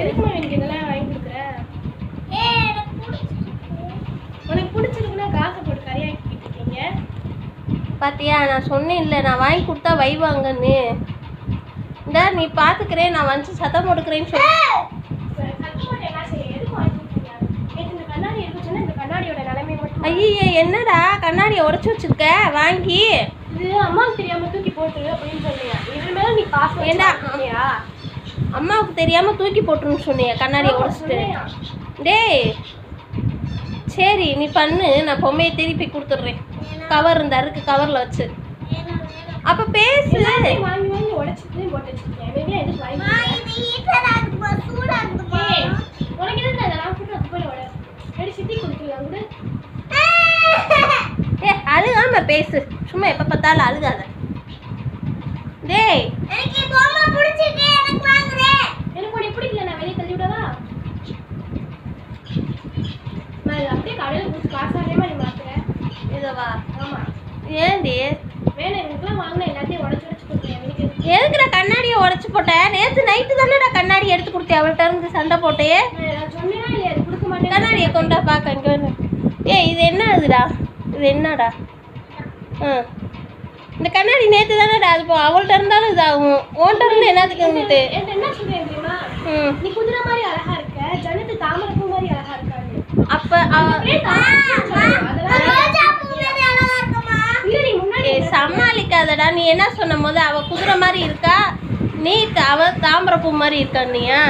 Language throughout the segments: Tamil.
எதுக்குமா எனக்கு இதெல்லாம் வாங்கி கொடுக்குற? உனக்கு பிடிச்சிருக்குன்னா காசை போட்டு கரையாக்கிட்டு இருக்கீங்க. பாத்தியா, நான் சொன்னேன் இல்லை, நான் வாங்கி கொடுத்தா வைவாங்கன்னு. இந்த நீ பார்த்துக்கிறேன், நான் வந்து சத்தம் போட்டுக்கிறேன்னு சொல்லி ஐயோ என்னடா கண்ணாடியை உடச்சி வச்சிருக்க வாங்கி. இது அம்மாவுக்கு தெரியாம தூக்கி போட்டு அப்படின்னு சொன்னியா? இது மேல நீ பாஸ் ஏண்டா அம்மாவுக்கு தெரியாம தூக்கி போட்டுருன்னு சொன்னியா கண்ணாடியை உடச்சிட்டு? டேய் சரி நீ பண்ணு, நான் பொம்மையை திருப்பி கொடுத்துட்றேன். கவர் இருந்தா இருக்கு, கவரில் வச்சு அப்போ பேசு. வாங்கி வாங்கி உடச்சிட்டு போட்டு வச்சிருக்கேன். வெளியே எதுக்கு வாங்கி உனக்கு எதுக்கு அதெல்லாம் கூட அது போல உட ரெடி சித்தி கொடுத்துருவாங்க கூட. ஏ அழுகாம பேசு, சும்மா எப்போ பார்த்தாலும் அழுகாத. டேய் எனக்கு பொம்மை பிடிச்சிருக்கு, எனக்கு வாங்குறேன். எனக்கு உனக்கு பிடிக்கல, நான் வெளியே தள்ளி விடவா? நான் அப்படியே கடையில் கொடுத்து காசாகவே மாதிரி மாத்துறேன். இதுவா? ஆமாம். ஏண்டி வேணும் எனக்குலாம் வாங்கினா எல்லாத்தையும் உடச்சி உடச்சி கொடுக்குறேன். எனக்கு எதுக்குடா கண்ணாடியை உடச்சி போட்டேன்? நேற்று நைட்டு தானேடா கண்ணாடி எடுத்து கொடுத்தேன். அவள்கிட்ட இருந்து சண்டை போட்டே. நான் சொன்னேன்னா இல்லையா அது கொடுக்க மாட்டேன். கண்ணாடியை கொண்டா பார்க்க இங்கே வந்து. ஏ இது என்ன இதுடா? இது என்னடா? இந்த கண்ணாடி நேற்று தானேடா அது போ. அவள்கிட்ட இருந்தாலும் இதாகும், ஓன்ட்ட இருந்து என்னத்துக்கு வந்துட்டு? என்கிட்ட என்ன சொல்றேன் தெரியுமா? நீ குதிரை மாதிரி அழகா இருக்க, ஜனத்து தாமரைப்பூ மாதிரி அழகா இருக்காது. அப்போ சமாளிக்காதடா. நீ என்ன சொன்ன போது அவ குதிரை மாதிரி இருக்கா, நீ அவ தாமரைப்பூ மாதிரி இருக்கா? நீயா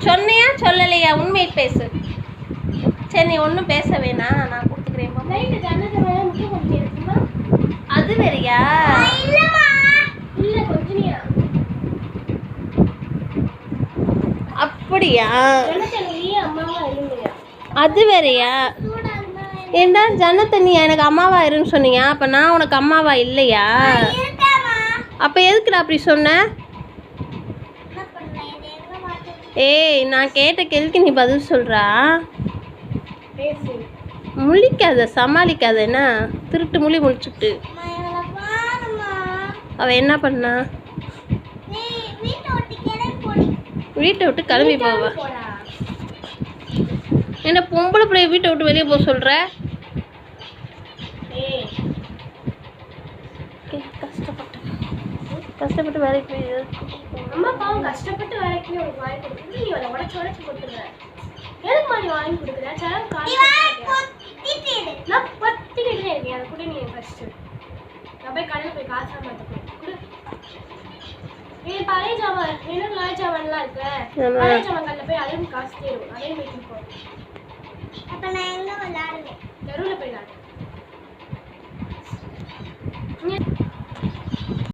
சொன்னியா சொல்லலையா? உண்மையை பேசு. சரி நீ ஒன்றும் பேச வேணாம், நான் கொடுத்துக்கிறேன். அது வேறையா? அப்படியா? அது வேறையா? ஏண்டா ஜன்னத்தை நீ எனக்கு அம்மாவா இருன்னு சொன்னீங்க, அப்போ நான் உனக்கு அம்மாவா இல்லையா? அப்போ எதுக்குடா அப்படி சொன்ன? ஏய் நான் கேட்ட கேள்விக்கு நீ பதில் சொல்கிறா. முழிக்காத, சமாளிக்காத. என்ன திருட்டு மொழி முழிச்சுட்டு அவ என்ன பண்ணா? வீட்டை விட்டு கிளம்பி போவா? என்ன பொம்பளை பிள்ளைய வீட்டை விட்டு வெளியே போக சொல்ற? கஷ்டப்பட்டு வேலைக்கு போய் அம்மா பாவம் கஷ்டப்பட்டு வேலைக்கு போய் உங்களுக்கு வாங்கி கொடுக்குறது, நீ அதை உடச்சு உடச்சு கொடுத்துருக்க. எதுக்கு மாதிரி வாங்கி கொடுக்குறேன்? நான் பத்திக்கிட்டே இருக்கேன். அதை கூட நீ ஃபர்ஸ்ட் நான் போய் கடையில் போய் காசா மாற்றேன் கொடு. பழைய ஜாமான் வேணும், நாய் ஜாமான்லாம் இருக்குல்ல, பழைய ஜாமான் கடையில் போய் அதையும் காசு தேரும், அதையும் போய் கொடுப்போம். அப்போ நான் எங்கே விளையாடுவேன்? தெருவில் போய் விளையாடுவேன்.